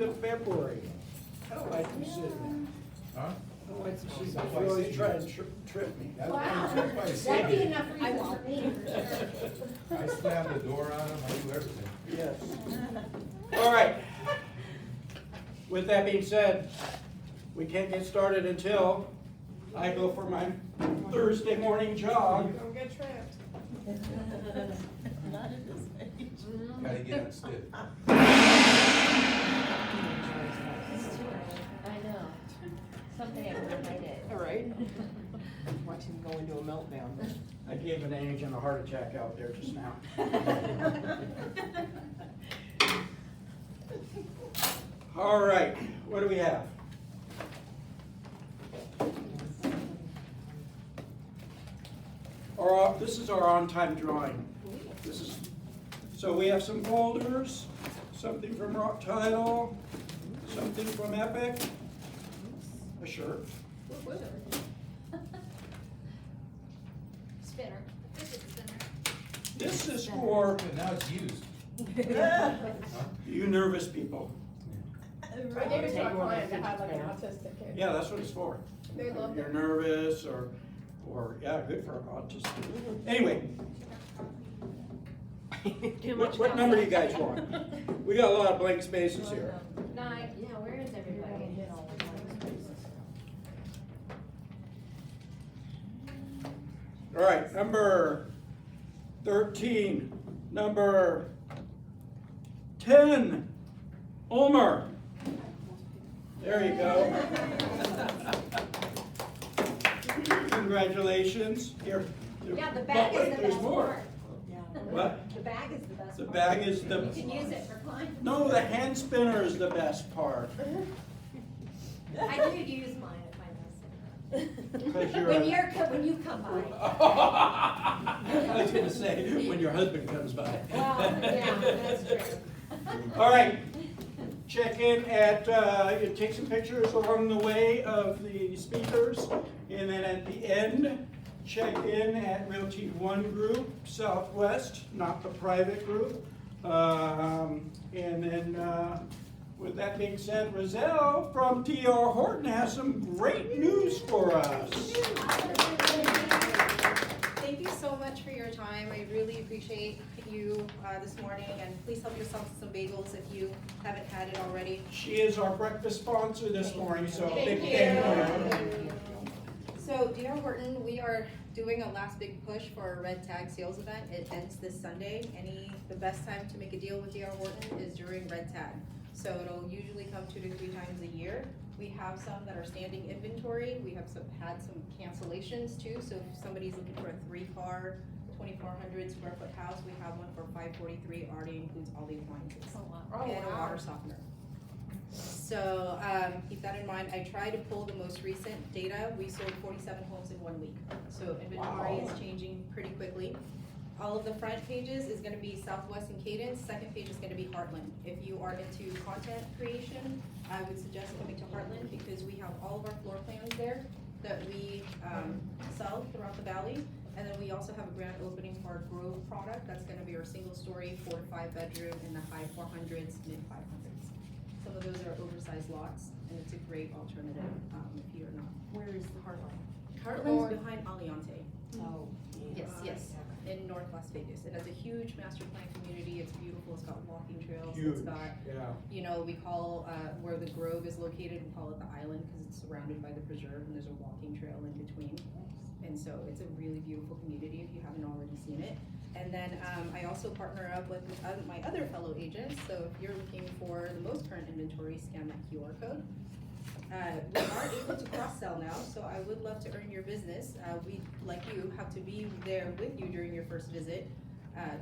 of February. I don't like you sitting Huh? there. I don't like you sitting there. You always try and trip me. That's Wow, why I that'd say be it. enough reason for me, for sure. I slam the door on them, I do everything. Yes. All right. With that being said, we can't get started until I go for my Thursday morning jog. Don't get tripped. Not at this age. Gotta get unstiff. I know. Someday I'm gonna write it. All right. Watch him go into a meltdown. I gave an age and a heart attack out there just now. All right, what do we have? This is our on-time drawing. So we have some folders, something from Rock Title, something from Epic, a shirt. Spinner. This is a spinner. This is for And now it's used. you nervous people. I gave it to a client that had like an autistic kid. Yeah, that's what it's for. They loved You're it. nervous or yeah, good for an autistic. Anyway, Too what, much what number do you coffee. guys want? We got a lot of blank spaces here. 9. Yeah, where is everybody? All right, number 13, number 10, Ulmer. There you go. Congratulations. Here. Yeah, the bag is the There's best more. part. What? The bag is the best The part. bag is You the, can use it for clients. no, the hand spinner is the best part. I do use mine if I miss Because it. you're When you come by. I was gonna say, when your husband comes by. Well, yeah, that's true. All right, check in at, you take some pictures along the way of the speakers, and then at the end, check in at Realty One Group, Southwest, not the private group. And then, with that being said, Roselle from T.R. Horton has some great news for us. Thank you so much for your time. I really appreciate you this morning, and please help yourself to some bagels if you haven't had it already. She is our breakfast sponsor this morning, so big Thank thank you. So D.R. Horton, we are doing a last big push for our red tag sales event. It ends this Sunday. The best time to make a deal with D.R. Horton is during red tag. So it'll usually come 2 to 3 times a year. We have some that are standing inventory. We have had some cancellations too. So if somebody's looking for a 3-car, 2,400 square foot house, we have one for $543. Already includes all the appliances and a water softener. So keep that in mind. I tried to pull the most recent data. We sold 47 homes in 1 week. So inventory is changing pretty quickly. All of the front pages is gonna be Southwest and Cadence. Second page is gonna be Heartland. If you are into content creation, I would suggest coming to Heartland because we have all of our floor plans there that we sell throughout the valley. And then we also have a grand opening for our Grove product. That's gonna be our single story, 4 to 5 bedroom in the high 400s, mid 500s. Some of those are oversized lots, and it's a great alternative if you're not. Where is the Heartline? Heartland's behind Aliante. Oh. Yes, in North Las Vegas. It has a huge master plan community. It's beautiful. It's got walking trails. Huge, It's got, yeah. we call where the Grove is located, we call it the island because it's surrounded by the preserve and there's a walking trail in between. And so it's a really beautiful community if you haven't already seen it. And then I also partner up with my other fellow agents. So if you're looking for the most current inventory, scan that QR code. We are able to cross-sell now, so I would love to earn your business. We, like you, have to be there with you during your first visit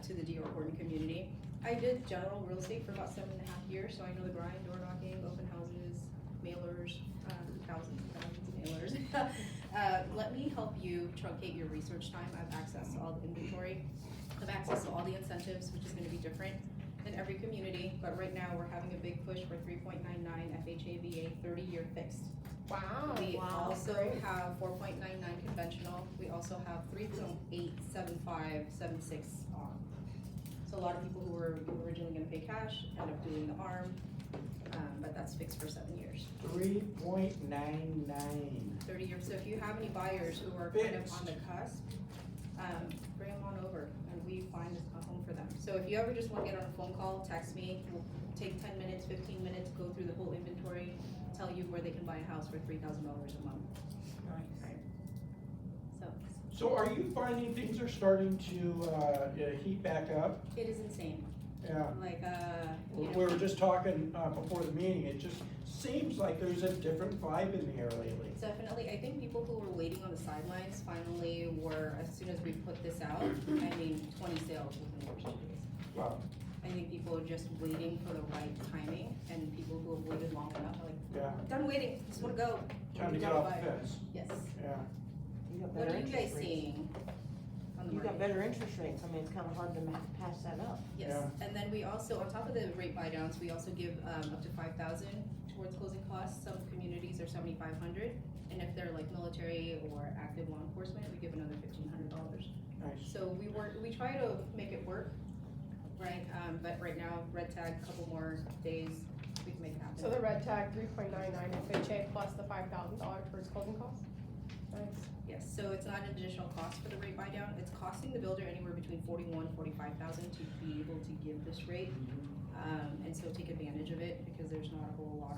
to the D.R. Horton community. I did general real estate for about 7.5 years, so I know the grind, door knocking, open houses, mailers, thousands and thousands of mailers. Let me help you truncate your research time. I have access to all the inventory. I have access to all the incentives, which is going to be different in every community, but right now we're having a big push for 3.99 FHA 30-year fixed. Wow. We also have 4.99 conventional. We also have 3.875, 76 on. So a lot of people who were originally going to pay cash end up doing the ARM, but 3.99. 30 years. So if you have any buyers who are kind of on the cusp, bring them on over and we find a home for them. So if you ever just want to get on a phone call, text me. We'll take 10 minutes, 15 minutes, go through the whole inventory, tell you where they can buy a house for $3,000 a month. Right. So are you finding things are starting to heat back up? It is insane. Yeah. Like, We were just talking before the meeting, it just seems like there's a different vibe in the air lately. definitely, I think people who were waiting on the sidelines finally were, as soon as we put this out, I mean, 20 sales within the first 2 days. Wow. I think people are just waiting for the right timing, and people who have waited long enough are like, Yeah. done waiting, just wanna go. Time to get off the fence. Yes. Yeah. You got What better are you guys interest rates. seeing on the You market? got better interest rates, I mean, it's kinda hard to pass that up. Yes, Yeah. and then we also, on top of the rate buy downs, we also give up to 5,000 towards closing costs. Some communities are 7,500, and if they're like military or active law enforcement, we give another $1,500. Nice. So we try to make it work, right? But right now, red tag, couple more days, we can make it happen. So the red tag, 3.99 FHA plus the $5,000 towards closing costs? Nice. Yes, so it's not an additional cost for the rate buy down. It's costing the builder anywhere between 41 and 45,000 to be able to give this rate. And so take advantage of it, because there's not a whole lot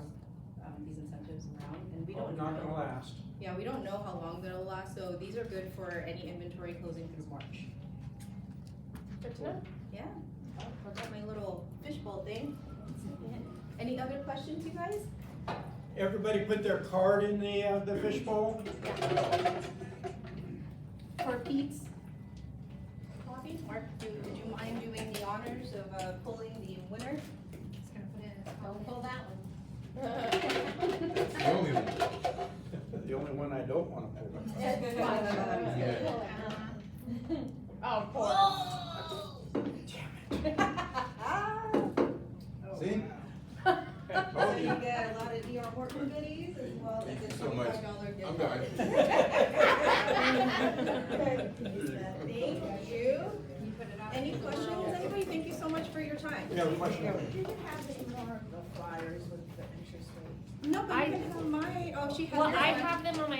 of these incentives around, and we don't know. Not gonna last. Yeah, we don't know how long they'll last, so these are good for any inventory closing through March. Good to know. Yeah, oh, forgot my little fishbowl thing. Any other questions, you guys? Everybody put their card in the fishbowl? For Pete's coffee, Mark, would you mind doing the honors of pulling the winner? Just gonna put it in this. Don't pull that one. That's the only one. The only one I don't wanna pull. Oh, of course. See? So you get a lot of DR Horton goodies as well as Thank a you so much. $25 gift I'm card. Thank you. You put it on. Any questions, anybody? Thank you so much for your time. We have a question. Do you have any more of the flyers with the interest rate? No, but you can have my, oh, she has. Well, her I one. have them on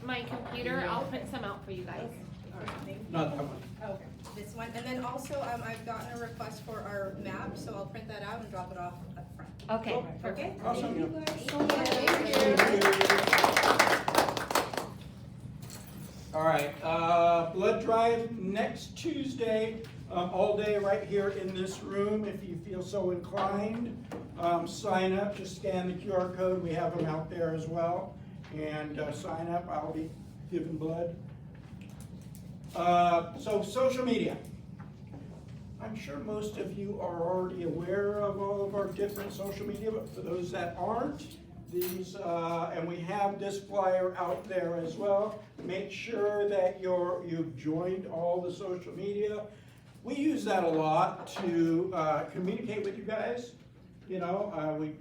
my computer, I'll print some out for you guys. All right, thank you. Not that one. Okay, this one, and then also, I've gotten a request for our map, so I'll print that out and drop it off up front. Okay, Okay? perfect. Awesome. Thank you guys. Thank you. All right, blood drive next Tuesday, all day right here in this room, if you feel so inclined. Sign up, just scan the QR code, we have them out there as well. And sign up, I'll be giving blood. So social media. I'm sure most of you are already aware of all of our different social media, but for those that aren't, these, and we have this flyer out there as well. Make sure that you've joined all the social media. We use that a lot to communicate with you guys. You know,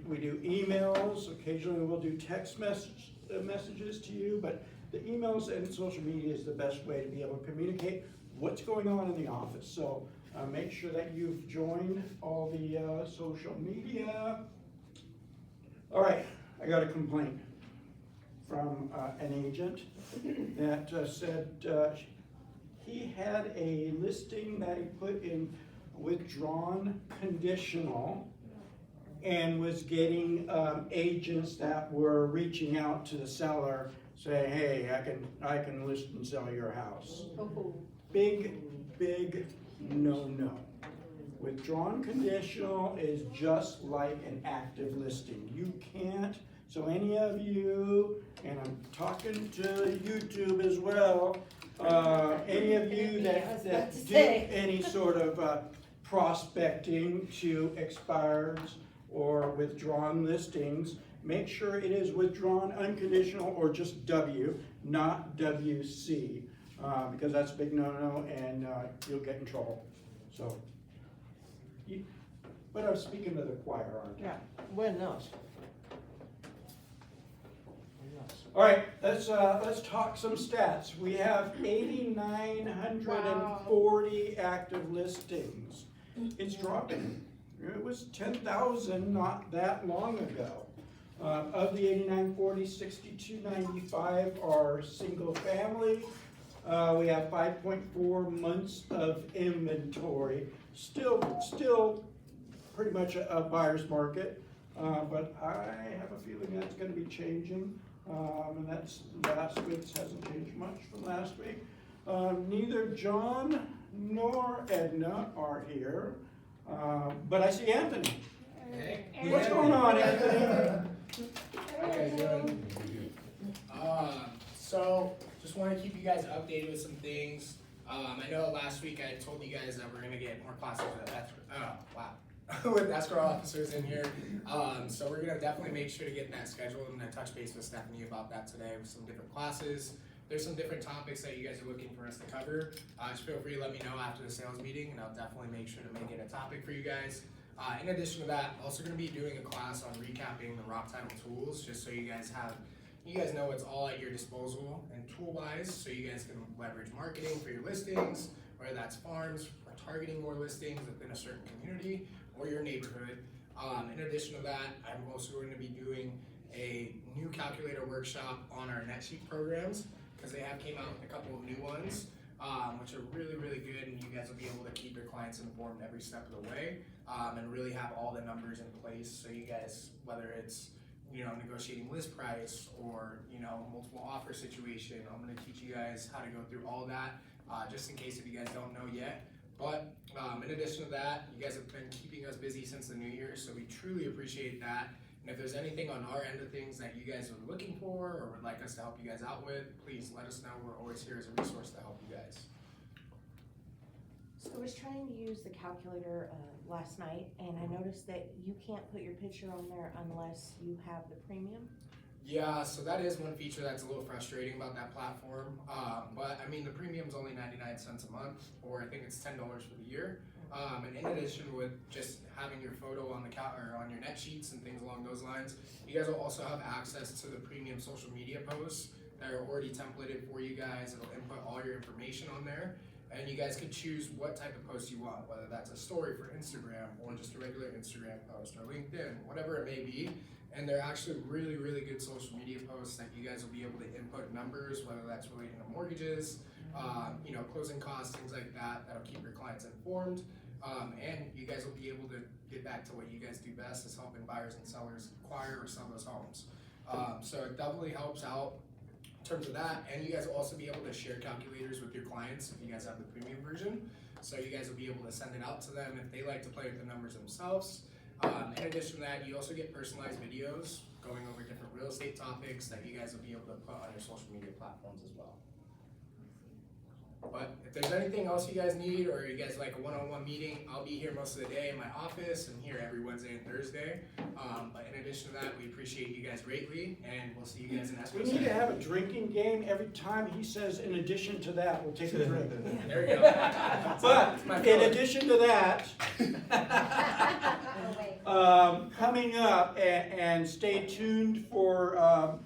we do emails, occasionally we'll do text messages to you, but the emails and social media is the best way to be able to communicate what's going on in the office. So make sure that you've joined all the social media. All right, I got a complaint from an agent that said he had a listing that he put in withdrawn conditional and was getting agents that were reaching out to the seller saying, hey, I can list and sell your house. Big no. Withdrawn conditional is just like an active listing. You can't, so any of you, and I'm talking to YouTube as well, any of you that do any sort of prospecting to expireds or withdrawn listings, make sure it is withdrawn unconditional or just W, not WC, because that's a big no-no and you'll get in trouble. So, but I'm speaking to the choir, aren't I? Yeah, well, no. All right, let's talk some stats. We have 8,940 active listings. It's dropping. It was 10,000 not that long ago. Of the 8940, 6295 are single family. We have 5.4 months of inventory. Still pretty much a buyer's market, but I have a feeling that's going to be changing. And that's last week's hasn't changed much from last week. Neither John nor Edna are here, but I see Anthony. Hey. What's going on, Anthony? How you guys doing? So just want to keep you guys updated with some things. I know last week I told you guys that we're gonna get more classes with escrow officers in here. So we're gonna definitely make sure to get that scheduled. I'm gonna touch base with Stephanie about that today with some different classes. There's some different topics that you guys are looking for us to cover. Just feel free to let me know after the sales meeting, and I'll definitely make sure to make it a topic for you guys. In addition to that, also going to be doing a class on recapping the rock title tools, just so you guys know it's all at your disposal and tool-wise, so you guys can leverage marketing for your listings, whether that's farms or targeting more listings within a certain community or your neighborhood. In addition to that, I'm also going to be doing a new calculator workshop on our NetSheet programs, because they have came out with a couple of new ones, which are really, really good, and you guys will be able to keep your clients informed every step of the way, and really have all the numbers in place, so you guys, whether it's negotiating list price or multiple offer situation, I'm going to teach you guys how to go through all that, just in case if you guys don't know yet. But in addition to that, you guys have been keeping us busy since the new year, so we truly appreciate that. And if there's anything on our end of things that you guys are looking for or would like us to help you guys out with, please let us know. We're always here as a resource to help you guys. So I was trying to use the calculator last night, and I noticed that you can't put your picture on there unless you have the premium. Yeah, so that is one feature that's a little frustrating about that platform. But I mean, the premium's only 99 cents a month, or I think it's $10 for the year. And in addition with just having your photo on the or on your net sheets and things along those lines, you guys will also have access to the premium social media posts that are already templated for you guys. It'll input all your information on there, and you guys can choose what type of post you want, whether that's a story for Instagram or just a regular Instagram post or LinkedIn, whatever it may be. And they're actually really, really good social media posts that you guys will be able to input numbers, whether that's relating to mortgages, closing costs, things like that, that'll keep your clients informed. And you guys will be able to get back to what you guys do best, is helping buyers and sellers acquire or sell those homes. So it definitely helps out in terms of that. And you guys will also be able to share calculators with your clients if you guys have the premium version. So you guys will be able to send it out to them if they like to play with the numbers themselves. In addition to that, you also get personalized videos going over different real estate topics that you guys will be able to put on your social media platforms as well. But if there's anything else you guys need, or you guys like a one-on-one meeting, I'll be here most of the day in my office and here every Wednesday and Thursday. But in addition to that, we appreciate you guys greatly, and we'll see you guys in escrow. We need to have a drinking game. Every time he says, in addition to that, we'll take a drink. There we go. But in addition to that, coming up, and stay tuned for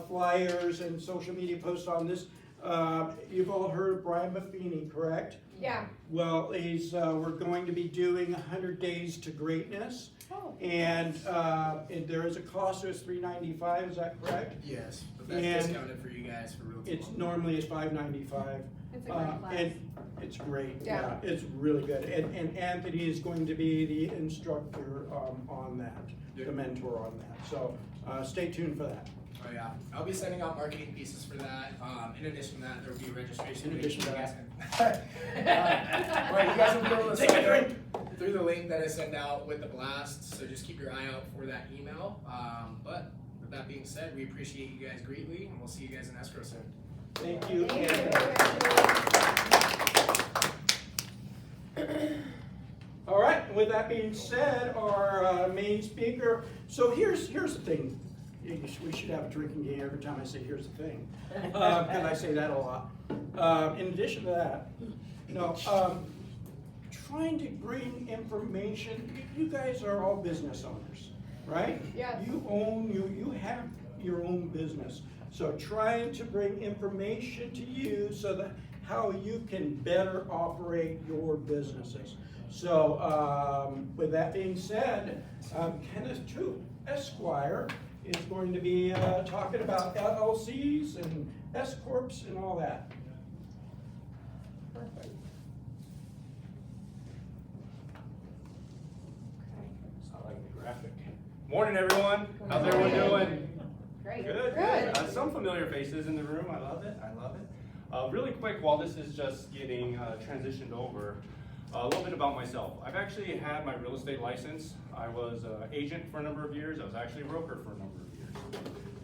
flyers and social media posts on this. You've all heard of Brian Buffini, correct? Yeah. Well, we're going to be doing 100 Days to Greatness. Oh. And there is a cost, it's $395, is that correct? Yes, but that's discounted for you guys for real. It's normally $595. It's a great class. And it's great, Yeah. it's really good. And Anthony is going to be the instructor on that, the mentor on that. So stay tuned for that. Oh yeah, I'll be sending out marketing pieces for that. In addition to that, there will be registration. In addition to that. Well, you guys will be able to Take a sign drink. up through the link that I send out with the blast, so just keep your eye out for that email. But with that being said, we appreciate you guys greatly, and we'll see you guys in escrow soon. Thank you. All right, with that being said, our main speaker, so here's the thing. We should have a drinking game every time I say here's the thing, because I say that a lot. In addition to that, trying to bring information, you guys are all business owners, right? Yes. You have your own business. So trying to bring information to you so that how you can better operate your businesses. So with that being said, Kenneth Toop, Esquire, is going to be talking about LLCs and S Corps and all that. Perfect. I like the graphic. Morning, everyone. How's everyone doing? Great. Good. Good. Some familiar faces in the room. I love it. I love it. Really quick, while this is just getting transitioned over, a little bit about myself. I've actually had my real estate license. I was an agent for a number of years. I was actually a broker for a number of years.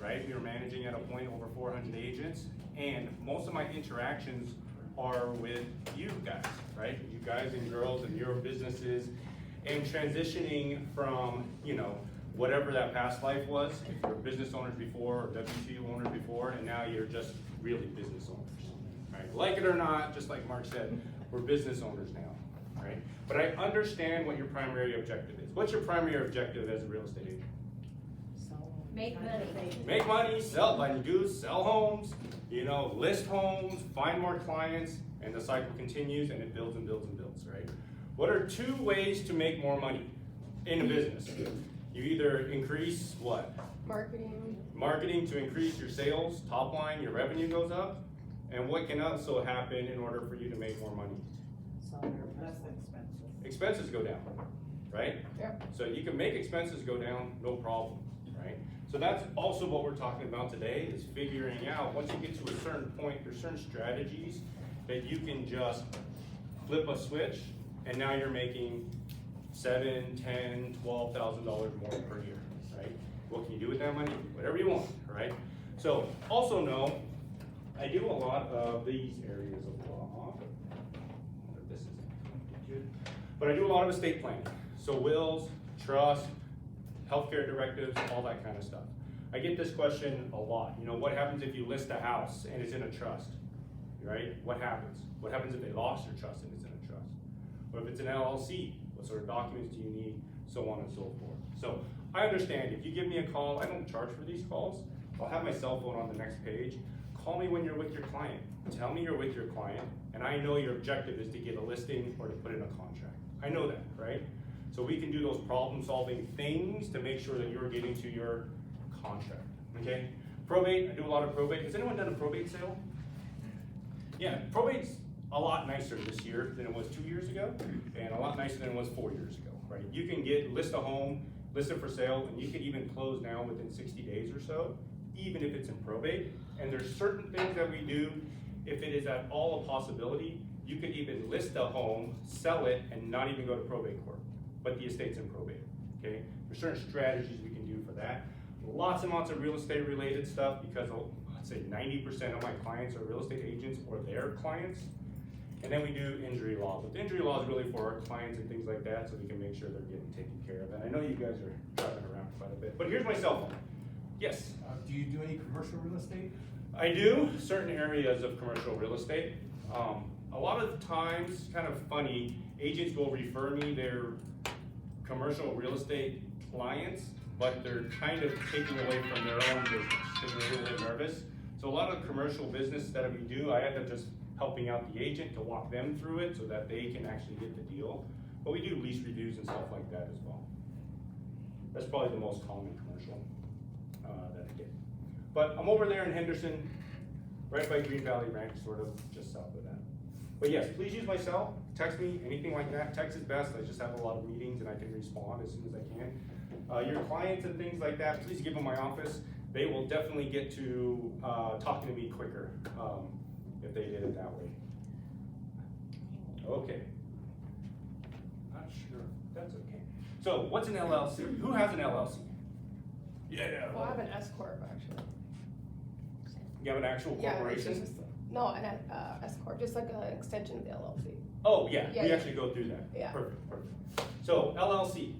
Right? We were managing at a point over 400 agents, and most of my interactions are with you guys, right? You guys and girls and your businesses, and transitioning from, you know, whatever that past life was, if you're business owners before or W2 owners before, and now you're just really business owners, right? Like it or not, just like Mark said, we're business owners now, right? But I understand what your primary objective is. What's your primary objective as a real estate agent? Make money. Make money, sell, like you do, sell homes, you know, list homes, find more clients, and the cycle continues and it builds and builds and builds, right? What are 2 ways to make more money in a business? You either increase what? Marketing. Marketing to increase your sales, top line, your revenue goes up. And what can also happen in order for you to make more money? Less expensive. Expenses go down, right? Yep. So you can make expenses go down, no problem, right? So that's also what we're talking about today, is figuring out, once you get to a certain point, there's certain strategies that you can just flip a switch, and now you're making $7,000, $10,000, $12,000 more per year, right? What can you do with that money? Whatever you want, right? So also know, I do a lot of these areas of law. I wonder if this is good. But I do a lot of estate planning. So wills, trust, healthcare directives, all that kind of stuff. I get this question a lot. You know, what happens if you list a house and it's in a trust, right? What happens? What happens if they lost their trust and it's in a trust? Or if it's an LLC, what sort of documents do you need? So on and so forth. So I understand, if you give me a call, I don't charge for these calls. I'll have my cell phone on the next page. Call me when you're with your client. Tell me you're with your client, and I know your objective is to get a listing or to put in a contract. I know that, right? So we can do those problem-solving things to make sure that you're getting to your contract, okay? Probate, I do a lot of probate. Has anyone done a probate sale? Yeah, probate's a lot nicer this year than it was 2 years ago, and a lot nicer than it was 4 years ago, right? You can list a home, list it for sale, and you can even close now within 60 days or so, even if it's in probate. And there's certain things that we do, if it is at all a possibility, you could even list a home, sell it, and not even go to probate court, but the estate's in probate, okay? There's certain strategies we can do for that. Lots and lots of real estate related stuff, because I'd say 90% of my clients are real estate agents or their clients. And then we do injury law. But the injury law is really for our clients and things like that, so we can make sure they're getting taken care of. And I know you guys are driving around quite a bit, but here's my cell phone. Yes? Do you do any commercial real estate? I do certain areas of commercial real estate. A lot of times, kind of funny, agents will refer me their commercial real estate clients, but they're kind of taking away from their own business because they're a little bit nervous. So a lot of commercial business that we do, I end up just helping out the agent to walk them through it so that they can actually get the deal. But we do lease reviews and stuff like that as well. That's probably the most common commercial that I get. But I'm over there in Henderson, right by Green Valley Ranch, sort of just south of that. But yes, please use my cell, text me, anything like that. Text is best. I just have a lot of meetings and I can respond as soon as I can. Your clients and things like that, please give them my office. They will definitely get to talking to me quicker if they did it that way. Okay. Not sure. That's okay. So what's an LLC? Who has an LLC? Yeah. Well, I have an S Corp actually. You have an actual corporation? Yeah, it's just, no, an S Corp, just like an extension of the LLC. Oh, yeah, Yeah, we yeah. actually go through that. Yeah. Perfect. So, LLC.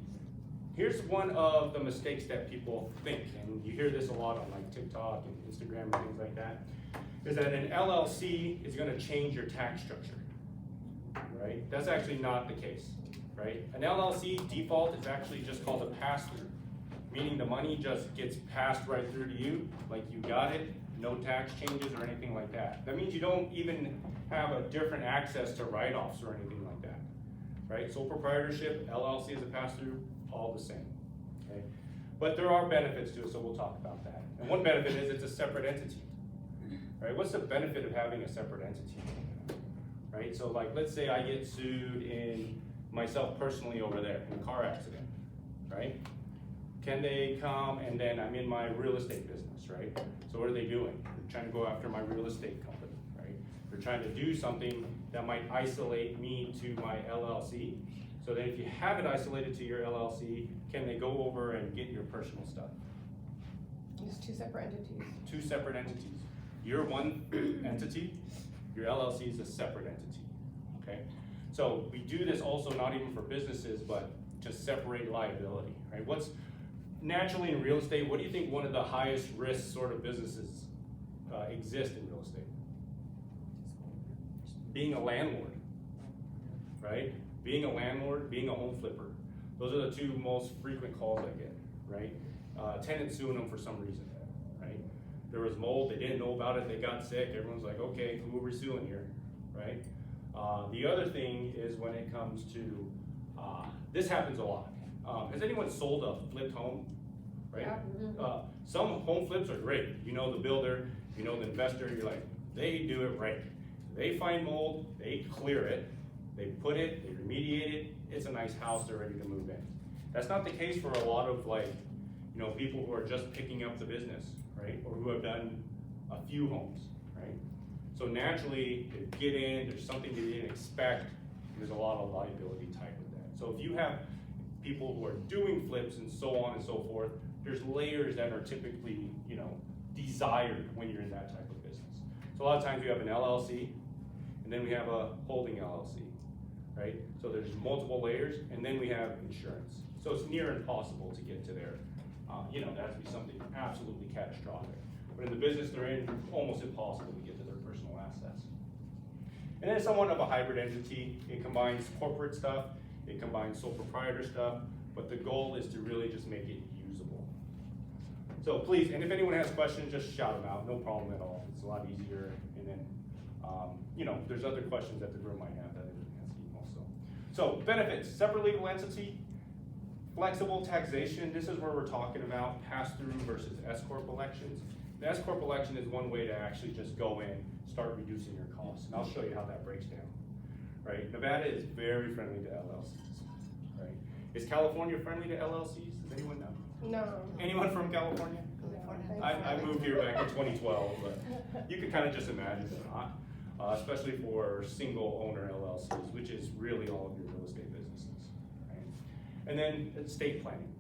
Here's one of the mistakes that people think, and you hear this a lot on like TikTok and Instagram and things like that, is that an LLC is gonna change your tax structure, right? That's actually not the case, right? An LLC default is actually just called a pass-through, meaning the money just gets passed right through to you, like you got it, no tax changes or anything like that. That means you don't even have a different access to write-offs or anything like that, right? Sole proprietorship, LLC as a pass-through, all the same, okay? But there are benefits to it, so we'll talk about that. And one benefit is it's a separate entity, right? What's the benefit of having a separate entity, right? So like, let's say I get sued in myself personally over there in a car accident, right? Can they come and then I'm in my real estate business, right? So what are they doing? They're trying to go after my real estate company, right? They're trying to do something that might isolate me to my LLC. So then if you have it isolated to your LLC, can they go over and get your personal stuff? It's two separate entities. Two separate entities. You're one entity, your LLC is a separate entity, okay? So we do this also not even for businesses, but to separate liability, right? What's naturally in real estate, what do you think one of the highest risk sort of businesses exist in real estate? Being a landlord, right? Being a landlord, being a home flipper. Those are the two most frequent calls I get, right? Tenants suing them for some reason, right? There was mold, they didn't know about it, they got sick, everyone's like, okay, who are we suing here, right? The other thing is when it comes to, this happens a lot. Has anyone sold a flipped home, right? Yeah. Some home flips are great. You know the builder, you know the investor, you're like, they do it right. They find mold, they clear it, they put it, they remediate it, it's a nice house, they're ready to move in. That's not the case for a lot of like, you know, people who are just picking up the business, right? Or who have done a few homes, right? So naturally, they get in, there's something they didn't expect, and there's a lot of liability tied with that. So if you have people who are doing flips and so on and so forth, there's layers that are typically, you know, desired when you're in that type of business. So a lot of times we have an LLC, and then we have a holding LLC, right? So there's multiple layers, and then we have insurance. So it's near impossible to get to there. You know, that has to be something absolutely catastrophic. But in the business they're in, almost impossible to get to their personal assets. And then somewhat of a hybrid entity. It combines corporate stuff, it combines sole proprietor stuff, but the goal is to really just make it usable. So please, and if anyone has questions, just shout them out, no problem at all. It's a lot easier. And then, you know, there's other questions that the group might have that I didn't ask also. So benefits, separate legal entity, flexible taxation. This is where we're talking about pass-through versus S-Corp elections. The S-Corp election is one way to actually just go in, start reducing your costs. And I'll show you how that breaks down, right? Nevada is very friendly to LLCs, right? Is California friendly to LLCs? Does anyone know? No. Anyone from California? I moved here back in 2012, but you can kind of just imagine they're not, especially for single owner LLCs, which is really all of your real estate businesses, right? And then estate planning.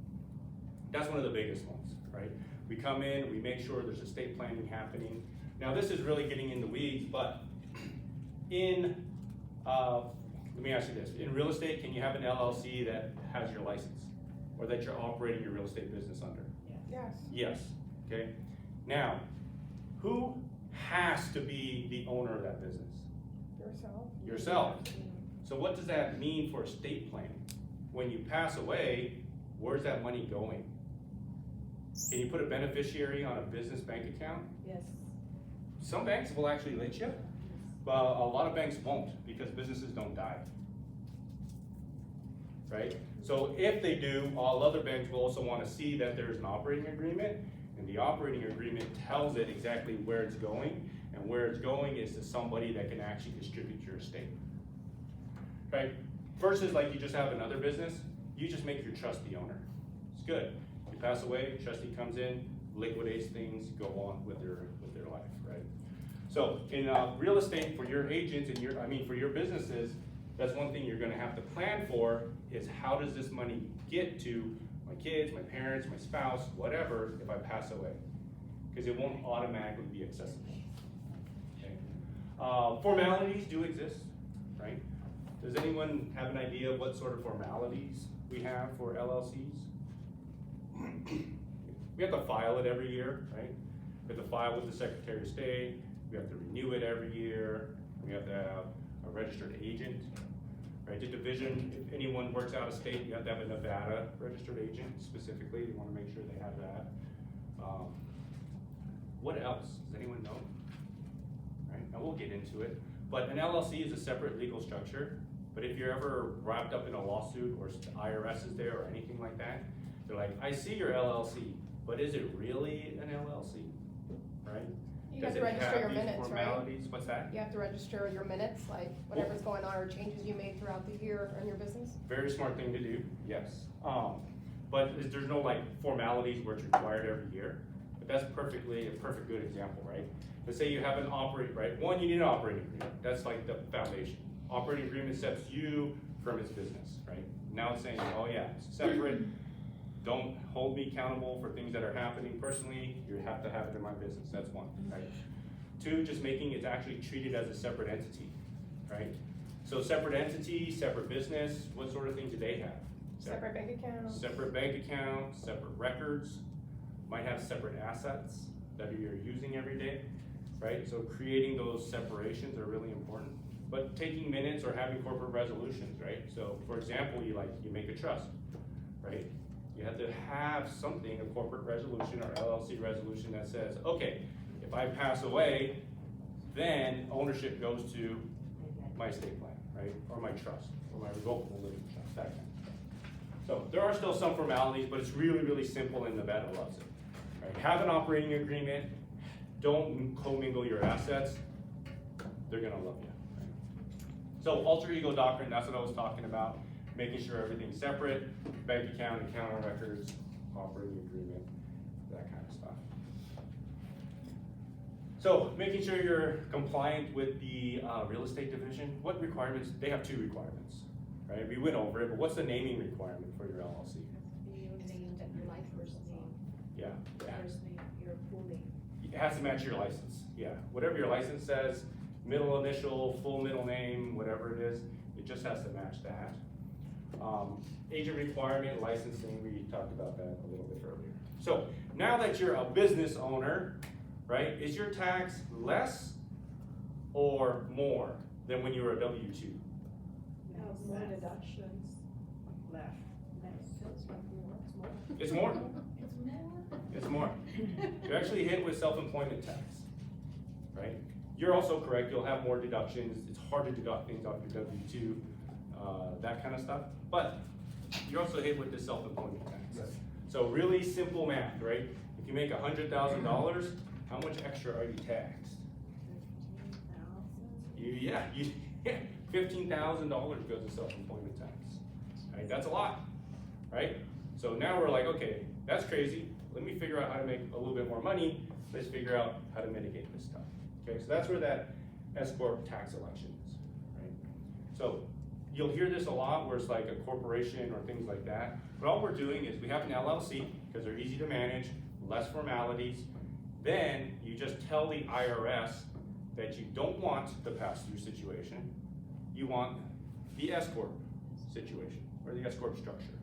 That's one of the biggest ones, right? We come in, we make sure there's estate planning happening. Now this is really getting in the weeds, but in, let me ask you this, in real estate, can you have an LLC that has your license? Or that you're operating your real estate business under? Yes. Yes, okay? Now, who has to be the owner of that business? Yourself. Yourself. So what does that mean for estate planning? When you pass away, where's that money going? Can you put a beneficiary on a business bank account? Yes. Some banks will actually let you, but a lot of banks won't because businesses don't die. Right? So if they do, all other banks will also want to see that there's an operating agreement, and the operating agreement tells it exactly where it's going, and where it's going is to somebody that can actually distribute your estate. Right? Versus like you just have another business, you just make your trust the owner. It's good. You pass away, trustee comes in, liquidates things, go on with their life, right? So in real estate for your agents and for your businesses, that's one thing you're gonna have to plan for is how does this money get to my kids, my parents, my spouse, whatever, if I pass away? Because it won't automatically be accessible. Okay? Formalities do exist, right? Does anyone have an idea of what sort of formalities we have for LLCs? We have to file it every year, right? We have to file with the Secretary of State, we have to renew it every year, we have to have a registered agent, right? The division, if anyone works out of state, you have to have a Nevada registered agent specifically. You want to make sure they have that. What else? Does anyone know? Right? Now we'll get into it. But an LLC is a separate legal structure. But if you're ever wrapped up in a lawsuit or the IRS is there or anything like that, They're like, I see your LLC, but is it really an LLC, right? You have Does to it register your these minutes, right? formalities? What's that? You have to register your minutes, like whatever's going on or changes you made throughout the year in your business? Very smart thing to do, yes. But there's no like formalities where it's required every year. But that's a perfect good example, right? Let's say you have an right? One, you need an operating agreement. That's like the foundation. Operating agreement sets you from its business, right? Now it's saying, oh yeah, it's separate. Don't hold me accountable for things that are happening personally. You have to have it in my business. That's one, right? Two, just making it actually treated as a separate entity, right? So separate entity, separate business, what sort of things do they have? Separate bank account? Separate bank account, separate records, might have separate assets that you're using every day, right? So creating those separations are really important. But taking minutes or having corporate resolutions, right? So for example, you make a trust, right? You have to have something, a corporate resolution or LLC resolution that says, okay, if I pass away, then ownership goes to my estate plan, right? Or my trust, or my revocable living trust, that kind of stuff. So there are still some formalities, but it's really, really simple and Nevada loves it, right? Have an operating agreement, don't commingle your assets, they're gonna love you, right? So alter ego doctrine, that's what I was talking about. Making sure everything's separate, bank account, accounting records, operating agreement, that kind of stuff. So making sure you're compliant with the real estate division. What requirements? They have two requirements, right? We went over it, but what's the naming requirement for your LLC? Your name that your life first name, Yeah, first name, your full name. it has to match your license. Yeah, whatever your license says, middle initial, full middle name, whatever it is, it just has to match that. Agent requirement, licensing, we talked about that a little bit earlier. So now that you're a business owner, right, is your tax less or more than when you were a W-2? More deductions. Left. It's more. It's more. You're actually hit with self-employment tax, right? You're also correct, you'll have more deductions. It's hard to deduct things off your W-2, that kind of stuff. But you're also hit with the self-employment tax. So really simple math, right? If you make $100,000, how much extra are you taxed? $15,000 goes to self-employment tax. Right? That's a lot, right? So now we're like, okay, that's crazy. Let me figure out how to make a little bit more money. Let's figure out how to mitigate this stuff. Okay, so that's where that S-Corp tax election is, right? So you'll hear this a lot where it's like a corporation or things like that. But all we're doing is we have an LLC because they're easy to manage, less formalities. Then you just tell the IRS that you don't want the pass-through situation. You want the S-Corp situation or the S-Corp structure,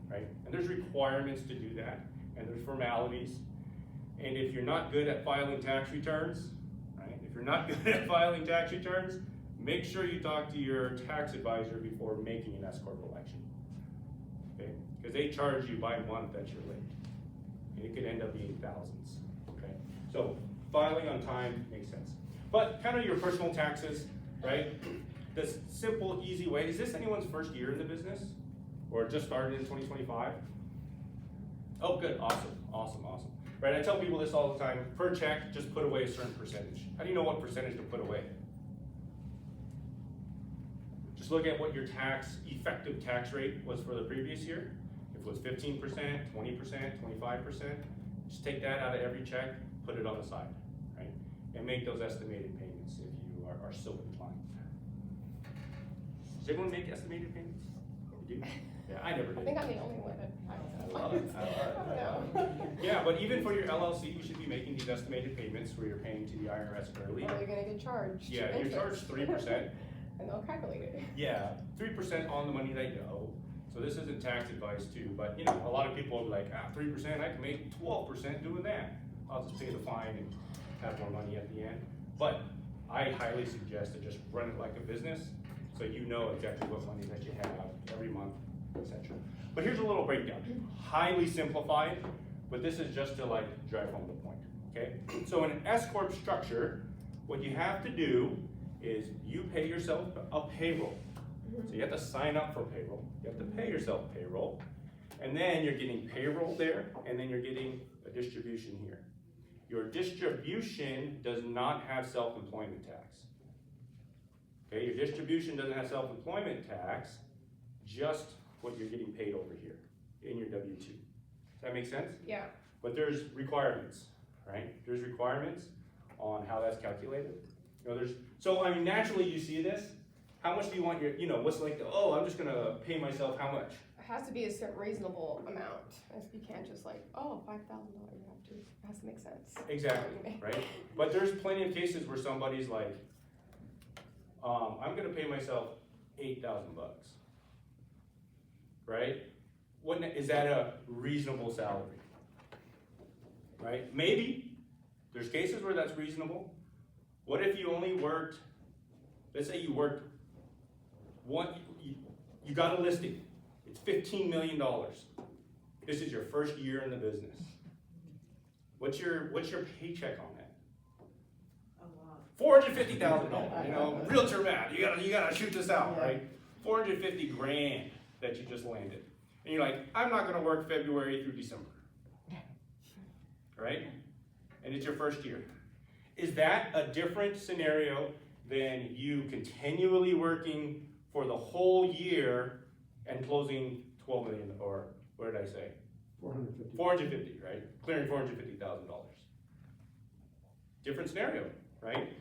right? And there's requirements to do that, and there's formalities. And if you're not good at filing tax returns, right? If you're not good at filing tax returns, make sure you talk to your tax advisor before making an S-Corp election, okay? Because they charge you by month that you're late. And it could end up being thousands, okay? So filing on time makes sense. But kind of your personal taxes, right? This simple, easy way. Is this anyone's first year in the business? Or just started in 2025? Oh, good, awesome, awesome, awesome. Right, I tell people this all the time. Per check, just put away a certain percentage. How do you know what percentage to put away? Just look at what your effective tax rate was for the previous year. If it was 15%, 20%, 25%, just take that out of every check, put it on the side, right? And make those estimated payments if you are so inclined. Does everyone make estimated payments? You do? Yeah, I never did. I think I'm the only one that. I love it. I love it. Yeah, but even for your LLC, you should be making these estimated payments where you're paying to the IRS early. Or you're gonna get charged. Yeah, you're charged 3%. And they'll calculate it. Yeah, 3% on the money that you owe. So this isn't tax advice too, but you know, a lot of people are like, 3%, I can make 12% doing that. I'll just pay the fine and have more money at the end. But I highly suggest to just run it like a business so you know exactly what money that you have every month, etc. But here's a little breakdown. Highly simplified, but this is just to like drive home the point, okay? So in an S-Corp structure, what you have to do is you pay yourself a payroll. So you have to sign up for payroll. You have to pay yourself payroll. And then you're getting payroll there, and then you're getting a distribution here. Your distribution does not have self-employment tax. Okay, your distribution doesn't have self-employment tax, just what you're getting paid over here in your W-2. Does that make sense? Yeah. But there's requirements, right? There's requirements on how that's calculated. You know, so I mean, naturally you see this. How much do you want your, what's like oh, I'm just gonna pay myself how much? It has to be a certain reasonable amount. You can't just like, oh, $5,000, you have to, it has to make sense. Exactly, right? But there's plenty of cases where somebody's like, I'm gonna pay myself $8,000, right? Is that a reasonable salary? Right? Maybe. There's cases where that's reasonable. What if you only worked, let's say you worked you got a listing. It's $15 million. This is your first year in the business. What's your paycheck on that? $450,000. Realtor math. You gotta shoot this out, right? 450 grand that you just landed. And you're like, I'm not gonna work February through December. Right? And it's your first year. Is that a different scenario than you continually working for the whole year and closing 12 million, or what did I say? 450. 450, right? Clearing $450,000. Different scenario, right?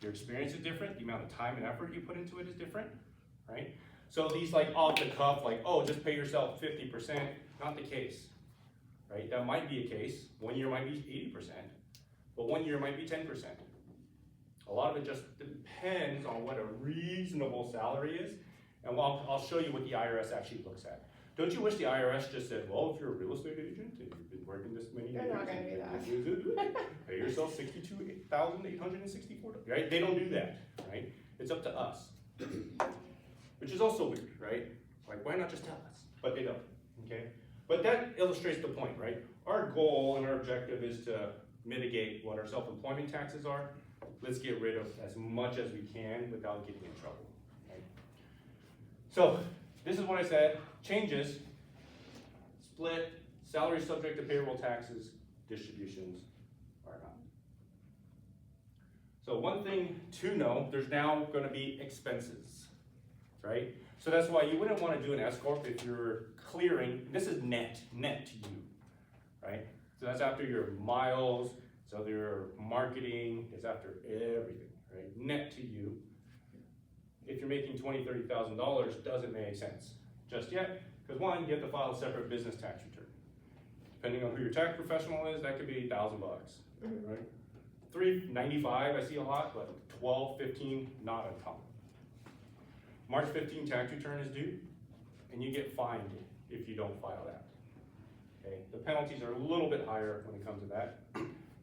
Your experience is different, the amount of time and effort you put into it is different, right? So these like off the cuff, like, oh, just pay yourself 50%, not the case, right? That might be a case. 1 year might be 80%, but 1 year might be 10%. A lot of it just depends on what a reasonable salary is, and I'll show you what the IRS actually looks at. Don't you wish the IRS just said, well, if you're a real estate agent and you've been working this many years, They're not gonna do that. pay yourself $62,864, right? They don't do that, right? It's up to us, which is also weird, right? Like, why not just tell us? But they don't, okay? But that illustrates the point, right? Our goal and our objective is to mitigate what our self-employment taxes are. Let's get rid of as much as we can without getting in trouble, right? So, this is what I said, changes, split, salary subject to payroll taxes, distributions are not. So one thing to know, there's now gonna be expenses, right? So that's why you wouldn't wanna do an S-Corp if you're clearing, this is net to you, right? So that's after your miles, so your marketing, it's after everything, right? Net to you. If you're making $20,000, $30,000, doesn't make sense just yet, because one, you have to file a separate business tax return. Depending on who your tax professional is, that could be $1,000, right? $395, I see a lot, but $12, $15, not uncommon. March 15 tax return is due, and you get fined if you don't file that. Okay, the penalties are a little bit higher when it comes to that.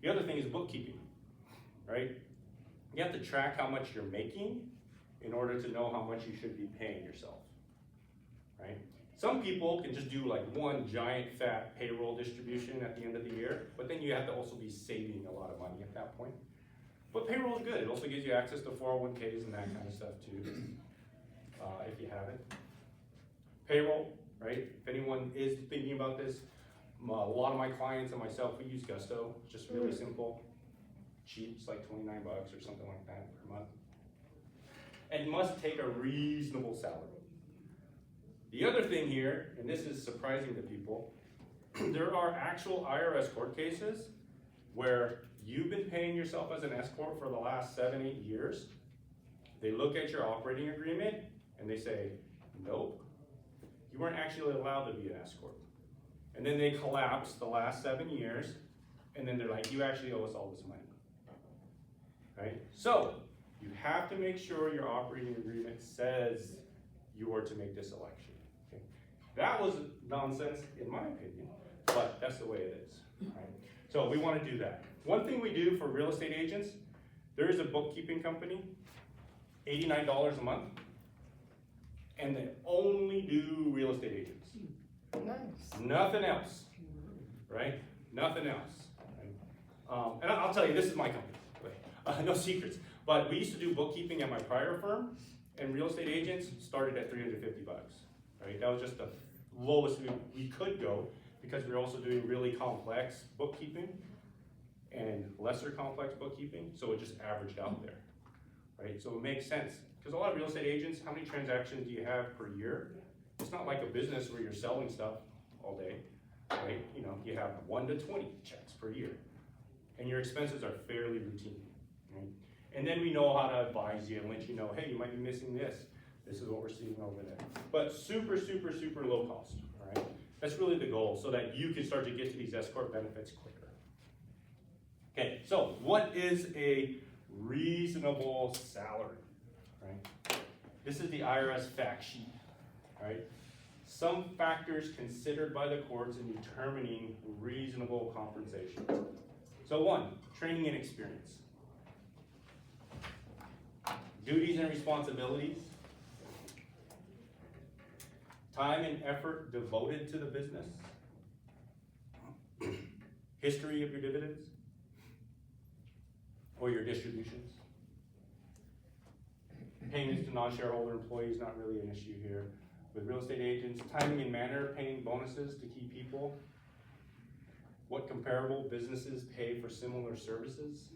The other thing is bookkeeping, right? You have to track how much you're making in order to know how much you should be paying yourself, right? Some people can just do like one giant fat payroll distribution at the end of the year, but then you have to also be saving a lot of money at that point. But payroll is good. It also gives you access to 401ks and that kind of stuff too, if you have it. Payroll, right? If anyone is thinking about this, a lot of my clients and myself, we use Gusto. It's just really simple, cheap. It's like $29 or something like that per month. And must take a reasonable salary. The other thing here, and this is surprising to people, there are actual IRS court cases where you've been paying yourself as an S-Corp for the last 7, 8 years. They look at your operating agreement and they say, nope, you weren't actually allowed to be an S-Corp. And then they collapse the last 7 years, and then they're like, you actually owe us all this money, right? So, you have to make sure your operating agreement says you are to make this election. Okay? That was nonsense, in my opinion, but that's the way it is, right? So we want to do that. One thing we do for real estate agents, there is a bookkeeping company, $89 a month, and they only do real estate agents. Nice. Nothing else, right? Nothing else. Right? And I'll tell you, this is my company, no secrets. But we used to do bookkeeping at my prior firm, and real estate agents started at $350, right? That was just the lowest we could go, because we're also doing really complex bookkeeping and lesser complex bookkeeping, so it just averaged out there, right? So it makes sense, because a lot of real estate agents, how many transactions do you have per year? It's not like a business where you're selling stuff all day, right? You know, you have 1 to 20 checks per year, and your expenses are fairly routine, right? And then we know how to advise you and let you know, hey, you might be missing this. This is what we're seeing over there. But super, super, super low cost, all right? That's really the goal, so that you can start to get to these S-Corp benefits quicker. Okay, so what is a reasonable salary, right? This is the IRS fact sheet, right? Some factors considered by the courts in determining reasonable compensation. So 1, training and experience. Duties and responsibilities. Time and effort devoted to the business. History of your dividends or your distributions. Payments to non-shareholder employees, not really an issue here. With real estate agents, timing and manner of paying bonuses to key people. What comparable businesses pay for similar services.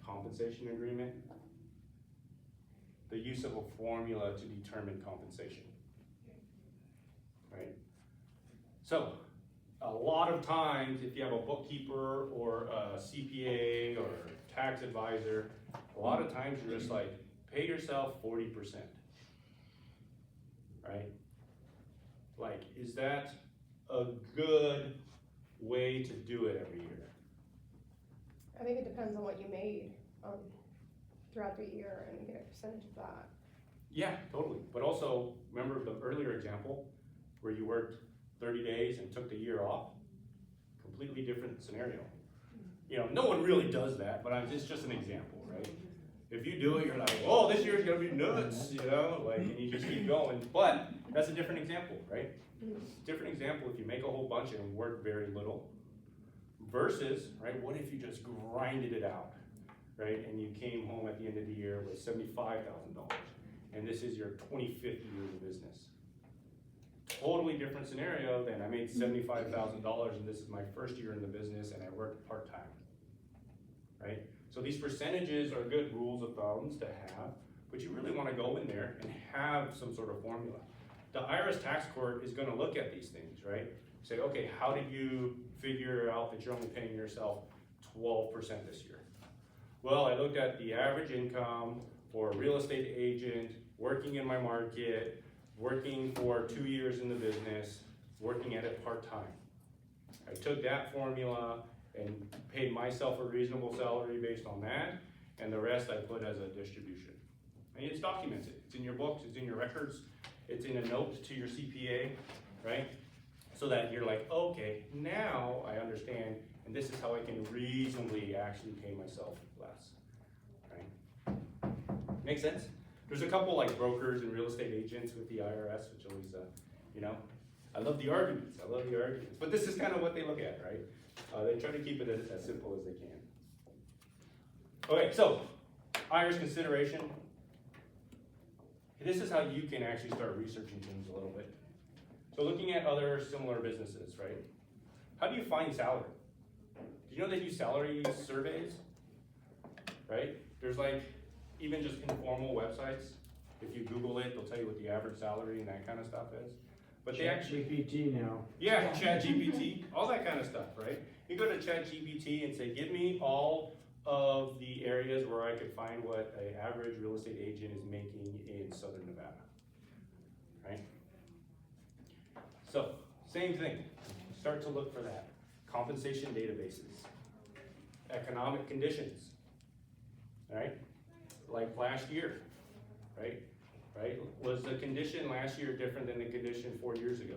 Compensation agreement. The use of a formula to determine compensation. Right? So, a lot of times, if you have a bookkeeper or a CPA or a tax advisor, a lot of times you're just like, pay yourself 40%. Right? Like, is that a good way to do it every year? I think it depends on what you made throughout the year and get a percentage of that. Yeah, totally. But also, remember the earlier example where you worked 30 days and took the year off? Completely different scenario. You know, no one really does that, but it's just an example, right? If you do it, you're like, oh, this year's gonna be nuts, you know, like, and you just keep going. But that's a different example, right? Different example if you make a whole bunch and work very little, versus, right, what if you just grinded it out, right? And you came home at the end of the year with $75,000, and this is your 25th year in business. Totally different scenario than I made $75,000 and this is my first year in the business and I worked part-time, right? So these percentages are good rules of thumbs to have, but you really want to go in there and have some sort of formula. The IRS tax court is going to look at these things, right? Say, okay, how did you figure out that you're only paying yourself 12% this year? Well, I looked at the average income for a real estate agent, working in my market, working for 2 years in the business, working at it part-time. I took that formula and paid myself a reasonable salary based on that, and the rest I put as a distribution. And it's documented. It's in your books, it's in your records, it's in a note to your CPA, right? So that you're like, okay, now I understand, and this is how I can reasonably actually pay myself less, right? Make sense? There's a couple like brokers and real estate agents with the IRS, which always, you know, I love the arguments, but this is kind of what they look at, right? They try to keep it as simple as they can. Okay, so, IRS consideration. This is how you can actually start researching things a little bit. So looking at other similar businesses, right? How do you find salary? Do you know they do salary surveys, right? There's like, even just informal websites. If you Google it, they'll tell you what the average salary and that kind of stuff is. But they actually, GPT now. yeah, ChatGPT, all that kind of stuff, right? You go to ChatGPT and say, give me all of the areas where I could find what an average real estate agent is making in Southern Nevada, right? So, same thing, start to look for that. Compensation databases, economic conditions, right? Like last year, right? Was the condition last year different than the condition 4 years ago?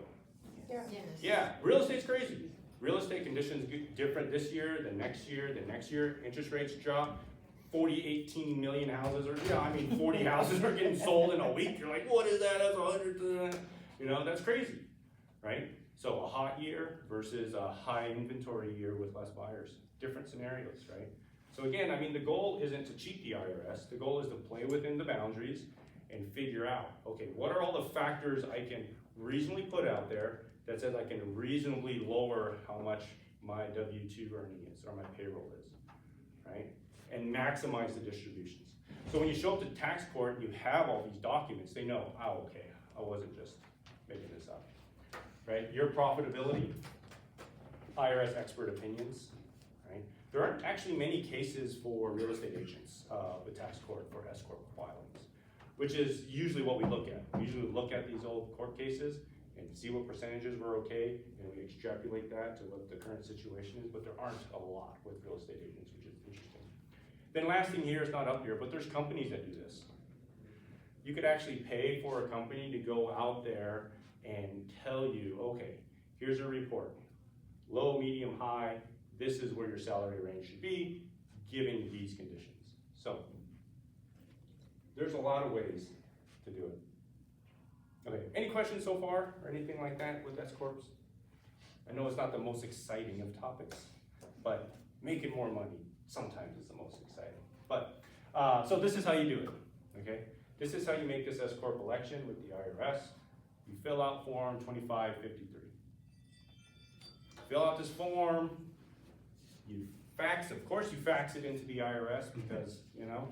Yeah. Yes. Yeah, real estate's crazy. Real estate conditions get different this year, the next year, interest rates drop. 18 million houses, or 40 houses are getting sold in a week. You're like, what is that? That's 100, you know, that's crazy, right? So a hot year versus a high inventory year with less buyers. Different scenarios, right? So again, the goal isn't to cheat the IRS. The goal is to play within the boundaries and figure out, okay, what are all the factors I can reasonably put out there that says I can reasonably lower how much my W-2 earning is, or my payroll is, right? And maximize the distributions. So when you show up to tax court and you have all these documents, they know, oh, okay, I wasn't just making this up, right? Your profitability, IRS expert opinions, right? There aren't actually many cases for real estate agents with tax court for S-corp filings, which is usually what we look at. We usually look at these old court cases and see what percentages were okay, and we extrapolate that to what the current situation is, but there aren't a lot with real estate agents, which is interesting. Then last thing here is not up here, but there's companies that do this. You could actually pay for a company to go out there and tell you, okay, here's a report. Low, medium, high, this is where your salary range should be, given these conditions. So, there's a lot of ways to do it. Okay, any questions so far, or anything like that with S-corps? I know it's not the most exciting of topics, but making more money sometimes is the most exciting. But, so this is how you do it, okay? This is how you make this S-corp election with the IRS. You fill out form 2553. Fill out this form, you fax, of course you fax it into the IRS because, you know,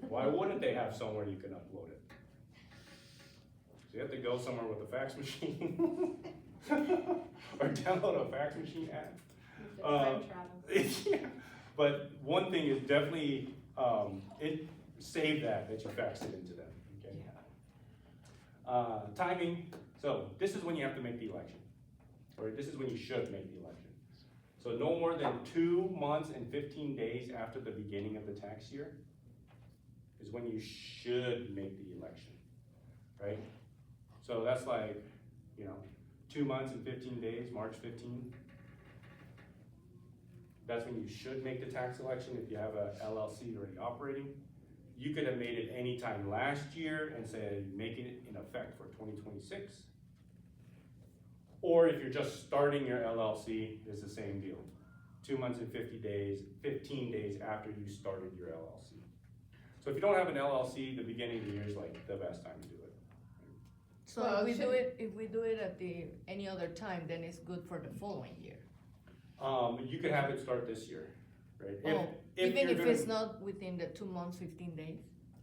why wouldn't they have somewhere you can upload it? So you have to go somewhere with a fax machine or download a fax machine app. Time travel. Yeah. But one thing is definitely, save that you faxed it into them, okay? Yeah. Timing, so this is when you have to make the election, or this is when you should make the election. So no more than 2 months and 15 days after the beginning of the tax year is when you should make the election, right? So that's like, 2 months and 15 days, March 15. That's when you should make the tax election if you have a LLC already operating. You could have made it anytime last year and said making it in effect for 2026. Or if you're just starting your LLC, it's the same deal. 2 months and 15 days after you started your LLC. So if you don't have an LLC, the beginning of the year is like the best time to do it. So Well, if we do it at any other time, then it's good for the following year. You could have it start this year, right? Even you're if gonna- it's not within the 2 months, 15 days?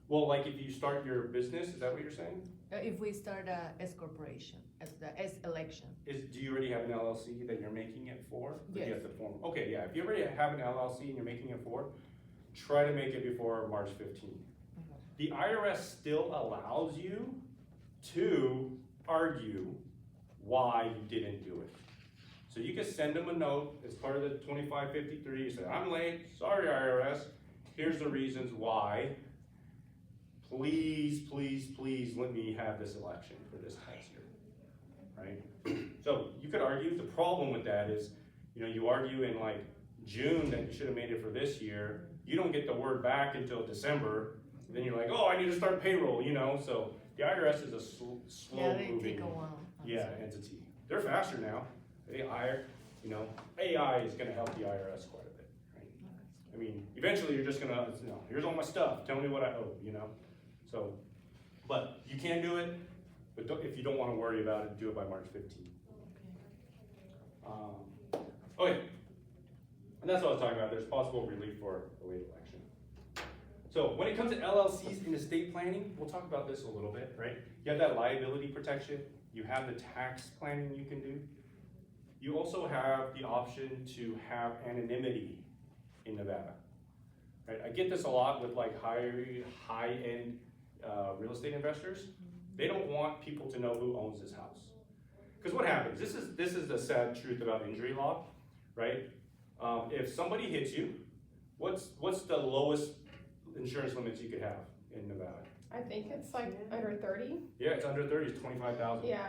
Well, like if you start your business, is that what you're saying? If we start a S corporation, as the S election. Do you already have an LLC that you're making it for? Or do you Yes. have to form? Okay, yeah, if you already have an LLC and you're making it for, try to make it before March 15th. The IRS still allows you to argue why you didn't do it. So you can send them a note as part of the 2553, you say, I'm late, sorry IRS, here's the reasons why. Please, please, please let me have this election for this tax year, right? So you could argue, the problem with that is, you argue in like June that you should have made it for this year, you don't get the word back until December, then you're like, oh, I need to start payroll, so the IRS is a slow Yeah, moving, they take a while. entity. They're faster now. They hire, AI is gonna help the IRS quite a bit, right? I mean, eventually you're just gonna, here's all my stuff, tell me what I owe, So, but you can do it, but if you don't wanna worry about it, do it by March 15th. Okay, and that's what I was talking about, there's possible relief for a late election. So when it comes to LLCs in estate planning, we'll talk about this a little bit, right? You have that liability protection, you have the tax planning you can do. You also have the option to have anonymity in Nevada, right? I get this a lot with like high-end real estate investors. They don't want people to know who owns this house. Because what happens, this is the sad truth about injury law, right? If somebody hits you, what's the lowest insurance limits you could have in Nevada? I think it's like under 30. Yeah, it's under 30, it's 25,000. Yeah.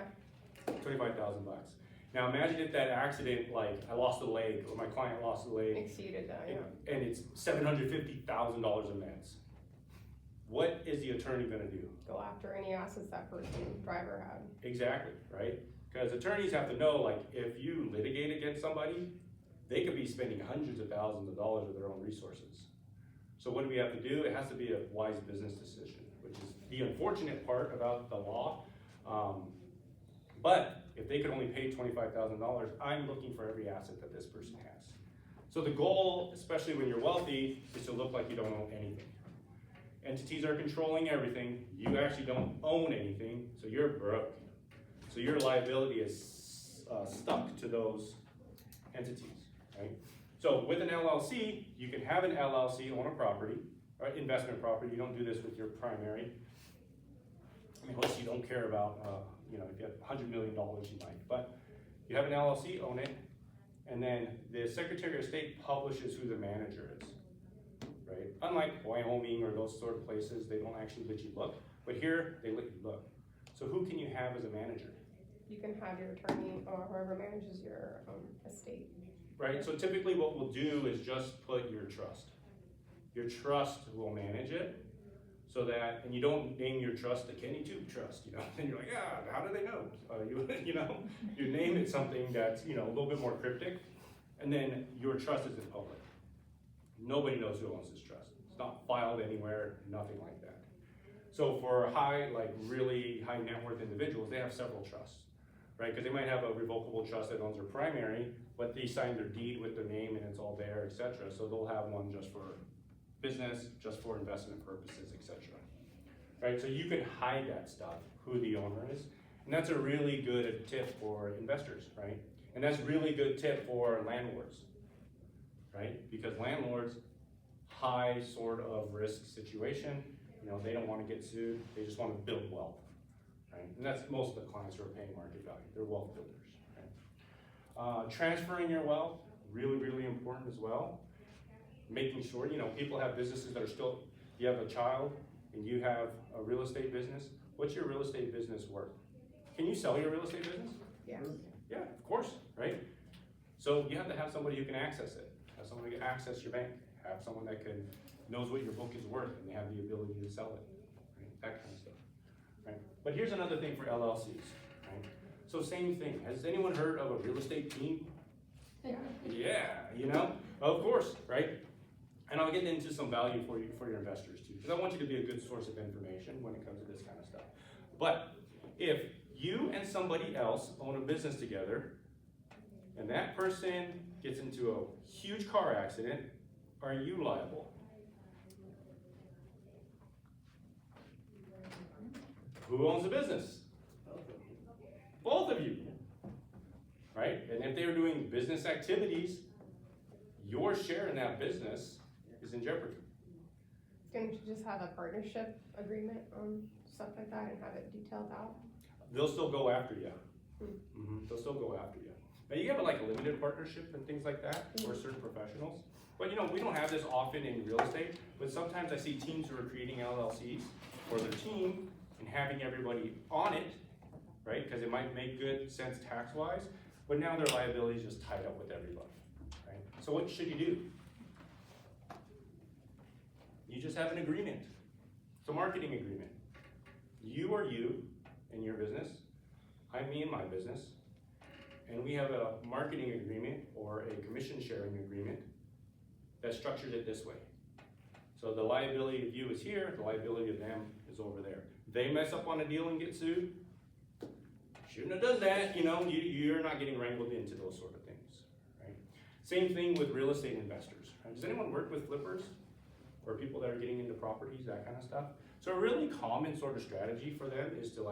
25,000 bucks. Now imagine if that accident, like I lost a leg or my client lost a leg. Exceeded that, yeah. And it's $750,000 in meds. What is the attorney gonna do? Go after any assets that person, driver had. Exactly, right? Because attorneys have to know, like, if you litigate against somebody, they could be spending hundreds of thousands of dollars of their own resources. So what do we have to do? It has to be a wise business decision, which is the unfortunate part about the law. But if they could only pay $25,000, I'm looking for every asset that this person has. So the goal, especially when you're wealthy, is to look like you don't own anything. Entities are controlling everything. You actually don't own anything, so you're broke. So your liability is stuck to those entities, right? So with an LLC, you can have an LLC own a property, or investment property. You don't do this with your primary. I mean, unless you don't care about, if you have $100 million, you might. But you have an LLC, own it, and then the Secretary of State publishes who the manager is, right? Unlike Wyoming or those sort of places, they don't actually let you look. But here, they let you look. So who can you have as a manager? You can have your attorney or whoever manages your estate. Right, so typically what we'll do is just put your trust. Your trust will manage it, so that, and you don't name your trust the Kenny Toop Trust, and you're like, yeah, how do they know? You name it something that's, a little bit more cryptic, and then your trust is in public. Nobody knows who owns this trust. It's not filed anywhere, nothing like that. So for really high net worth individuals, they have several trusts, right? Because they might have a revocable trust that owns their primary, but they sign their deed with their name and it's all there, etc. So they'll have one just for business, just for investment purposes, etc. Right? So you can hide that stuff, who the owner is, and that's a really good tip for investors, right? And that's a really good tip for landlords, right? Because landlords, high sort of risk situation, they don't want to get sued, they just want to build wealth, right? And that's most of the clients who are paying market value, they're wealth builders, right? Transferring your wealth, really, really important as well. Making sure, people have businesses that are still, you have a child and you have a real estate business, what's your real estate business worth? Can you sell your real estate business? Yeah. Yeah, of course, right? So you have to have somebody who can access it, have somebody who can access your bank, have someone that knows what your book is worth and they have the ability to sell it, right? That kind of stuff, right? But here's another thing for LLCs, right? So same thing, has anyone heard of a real estate team? Yeah, of course, right? And I'll get into some value for your investors too, because I want you to be a good source of information when it comes to this kind of stuff. But if you and somebody else own a business together, and that person gets into a huge car accident, are you liable? Who owns the business? Both of you, right? And if they're doing business activities, your share in that business is in jeopardy. Can you just have a partnership agreement on stuff like that and have it detailed out? They'll still go after you. They'll still go after you. Now you have a limited partnership and things like that for certain professionals. But we don't have this often in real estate, but sometimes I see teams who are creating LLCs for their team and having everybody on it, right? Because it might make good sense tax-wise, but now their liability is just tied up with everybody, right? So what should you do? You just have an agreement. It's a marketing agreement. You are you in your business. I'm me in my business. And we have a marketing agreement or a commission sharing agreement that structures it this way. So the liability of you is here, the liability of them is over there. They mess up on a deal and get sued. Shouldn't have done that, you're not getting wrangled into those sort of things, right? Same thing with real estate investors. Right? Does anyone work with flippers? Or people that are getting into properties, that kind of stuff? So a really common sort of strategy for them is to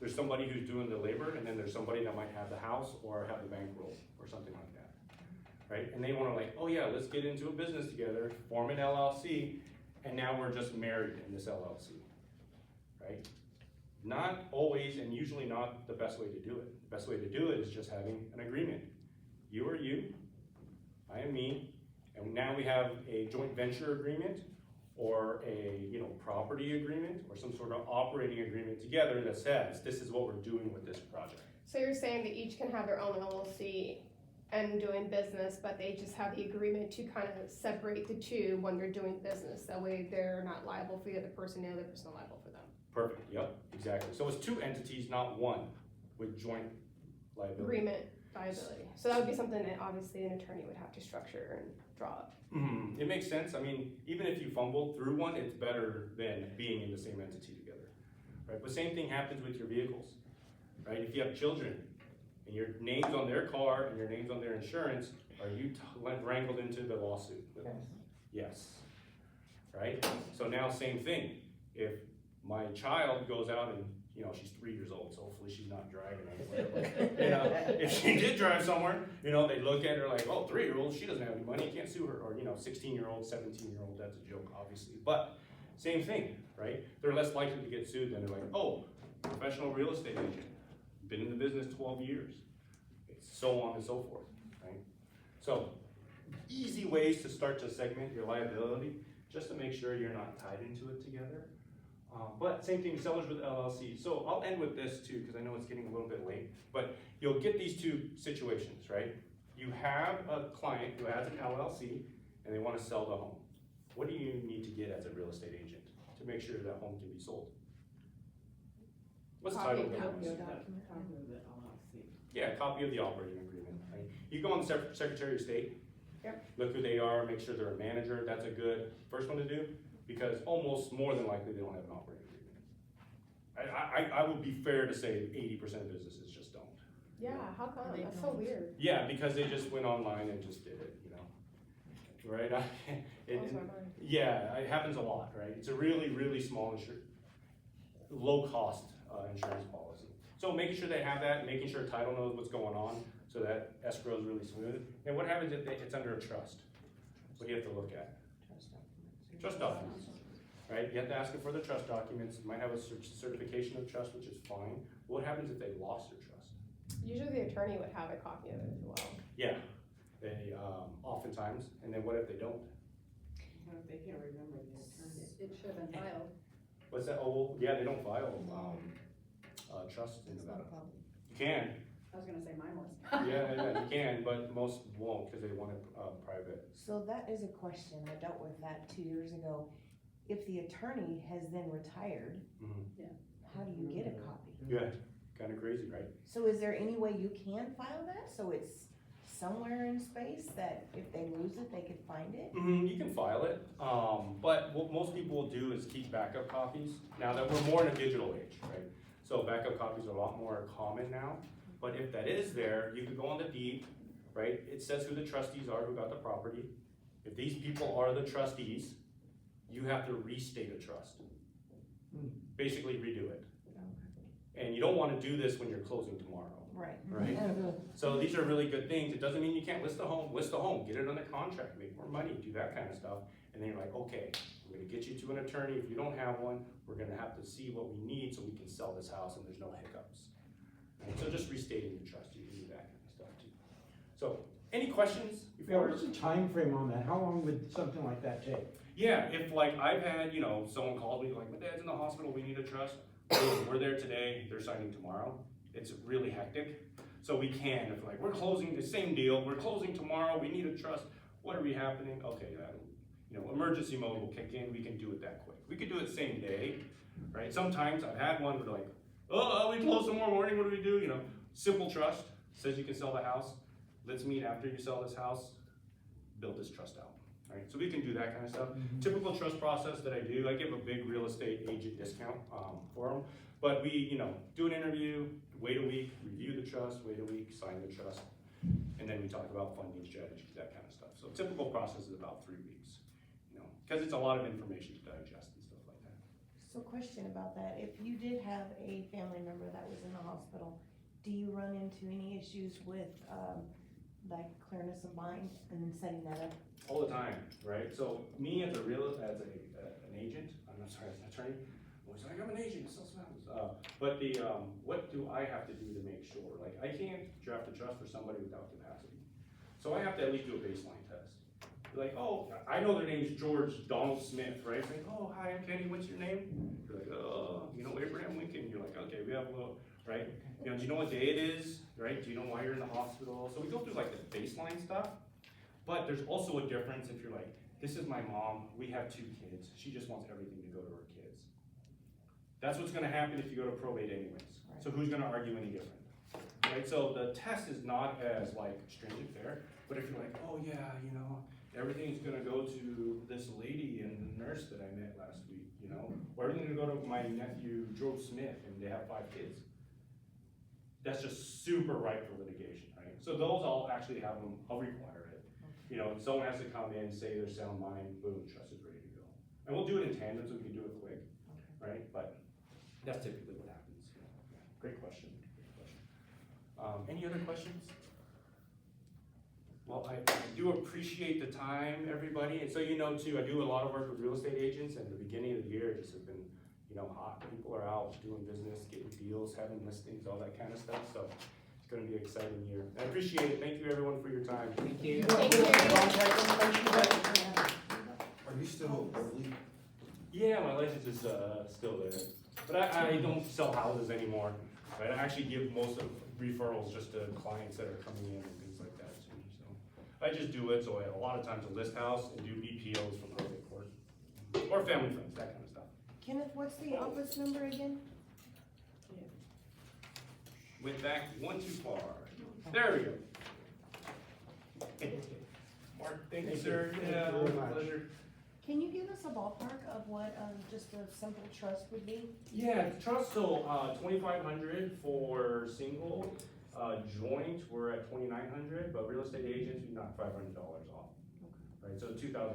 there's somebody who's doing the labor and then there's somebody that might have the house or have the bankroll or something like that, right? And they want to oh yeah, let's get into a business together, form an LLC, and now we're just married in this LLC, right? Not always and usually not the best way to do it. The best way to do it is just having an agreement. You are you, I am me, and now we have a joint venture agreement or a property agreement or some sort of operating agreement together that says this is what we're doing with this project. So you're saying that each can have their own LLC and doing business, but they just have the agreement to kind of separate the two when they're doing business. That way they're not liable for the other person, the other person is liable for them. Perfect, yep, exactly. So it's two entities, not one, with joint liability. Agreement liability. So that would be something that obviously an attorney would have to structure and draw up. It makes sense. I mean, even if you fumble through one, it's better than being in the same entity together, right? But same thing happens with your vehicles, right? If you have children, and your name's on their car and your name's on their insurance, are you wrangled into the lawsuit? Yes. Right? So now same thing. If my child goes out and, you know, she's 3 years old, so hopefully she's not driving anywhere. But, you know, if she did drive somewhere, you know, they look at her like, oh, 3-year-old, she doesn't have any money, you can't sue her. Or, you know, 16-year-old, 17-year-old, that's a joke, obviously. But same thing, right? They're less likely to get sued than they're like, oh, professional real estate agent, been in the business 12 years, so on and so forth, right? So, easy ways to start to segment your liability, just to make sure you're not tied into it together. But same thing, sellers with LLC. So I'll end with this too, because I know it's getting a little bit late, but you'll get these two situations, right? You have a client who has an LLC and they want to sell the home. What do you need to get as a real estate agent to make sure that home can be sold? What's the title of the home? Yeah, a copy of the operating agreement, right? You go on the Secretary of State, look who they are, make sure they're a manager, that's a good first one to do, because almost more than likely they don't have an operating agreement. I would be fair to say 80% of businesses just don't. Yeah, how come? That's so weird. Yeah, because they just went online and just did it, you know? Right? Blows my mind. Yeah, it happens a lot, right? It's a really, really small low cost insurance policy. So making sure they have that, making sure title knows what's going on, so that escrow is really smooth. And what happens if it's under a trust? What do you have to look at? Trust documents, right? You have to ask it for the trust documents. You might have a certification of trust, which is fine. What happens if they lost their trust? Usually the attorney would have a copy of it as well. Yeah, they oftentimes. And then what if they don't? What if they can't remember the attorney? It should have been filed. What's that? Oh, well, yeah, they don't file trust in Nevada. You can. I was gonna say mine was. Yeah, you can, but most won't because they want it private. So that is a question, I dealt with that 2 years ago. If the attorney has then retired, how do you get a copy? Yeah, kind of crazy, right? So is there any way you can file that, so it's somewhere in space that if they lose it, they could find it? You can file it, but what most people will do is keep backup copies. Now that we're more in a digital age, right? So backup copies are a lot more common now. But if that is there, you could go on the deed, right? It says who the trustees are, who got the property. If these people are the trustees, you have to restate a trust. Basically redo it. And you don't want to do this when you're closing tomorrow. Right? So these are really good things. It doesn't mean you can't list the home, get it under contract, make more money, do that kind of stuff. And then you're like, okay, I'm gonna get you to an attorney. If you don't have one, we're gonna have to see what we need so we can sell this house and there's no hiccups. Right? So just restating your trust, you can do that kind of stuff too. So, any questions? Yeah, what's the time frame on that? How long would something like that take? Yeah, if like I've had, you know, someone called me like, my dad's in the hospital, we need a trust. We're there today, they're signing tomorrow. It's really hectic. So we can, if like, we're closing the same deal, we're closing tomorrow, we need a trust, what are we happening? Okay, you know, emergency mode will kick in, we can do it that quick. We could do it same day, right? Sometimes I've had one where like, oh, we close tomorrow morning, what do we do? You know, simple trust, says you can sell the house. Let's meet after you sell this house, build this trust out, right? So we can do that kind of stuff. Typical trust process that I do, I give a big real estate agent discount for them. But we, you know, do an interview, wait a week, review the trust, wait a week, sign the trust, and then we talk about funding strategies, that kind of stuff. So typical process is about 3 weeks, you know, because it's a lot of information to digest and stuff like that. So question about that, if you did have a family member that was in the hospital, do you run into any issues with like clearness of mind and then setting that up? All the time, right? So me as an agent, I'm not sorry, as an attorney, I was like, I'm an agent, it sells houses. But what do I have to do to make sure? Like, I can't draft a trust for somebody without capacity. So I have to at least do a baseline test. Like, oh, I know their name's George Donald Smith, right? It's like, oh, hi, I'm Kenny, what's your name? You're like, oh, you know, Abraham Lincoln. You're like, okay, we have a little, right? You know, do you know what day it is, right? Do you know why you're in the hospital? So we go through like the baseline stuff, but there's also a difference if you're like, this is my mom, we have 2 kids, she just wants everything to go to her kids. That's what's gonna happen if you go to probate anyways. Right. So who's gonna argue any different? Right, so the test is not as like stringent there, but if you're like, oh yeah, you know, everything's gonna go to this lady and the nurse that I met last week, you know, or everything's gonna go to my nephew George Smith and they have 5 kids. that's just super ripe for litigation, right? So those all actually have them, I'll require it. You know, someone has to come in, say they're sound mind, boom, trust is ready to go. And we'll do it in tandem so we can do it quick, right? But that's typically what happens. Great question, great question. Any other questions? Well, I do appreciate the time, everybody, and so you know too, I do a lot of work with real estate agents, and the beginning of the year just has been, you know, hot. People are out doing business, getting deals, having listings, all that kind of stuff, so it's gonna be an exciting year. I appreciate it, thank you everyone for your time. Thank you. Are you still early? Yeah, my license is still there, but I don't sell houses anymore, right? I actually give most of referrals just to clients that are coming in and things like that too, so. I just do it, so I a lot of times a list house and do BPOs from probate court, or family friends, that kind of stuff. Kenneth, what's the office number again? Went back one too far. There we go. Mark, thank you, sir. Yeah, pleasure. Can you give us a ballpark of what, just a simple trust would be? Yeah, trust, so, 2,500 for single, joint, we're at 2,900, but real estate agents, we knock $500 off. Right, so $2,000, you know,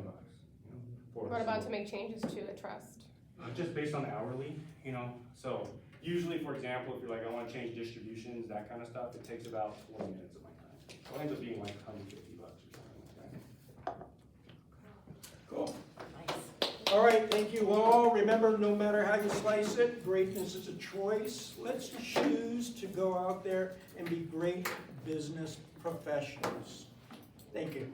for What about to single. make changes to a trust? Just based on hourly, you know, so usually, for example, if you're like, I wanna change distributions, that kind of stuff, it takes about 20 minutes of my time. So it ends up being like $150 or something like that. Cool. All right, thank you all. Remember, no matter how you slice it, greatness is a choice. Let's choose to go out there and be great business professionals. Thank you.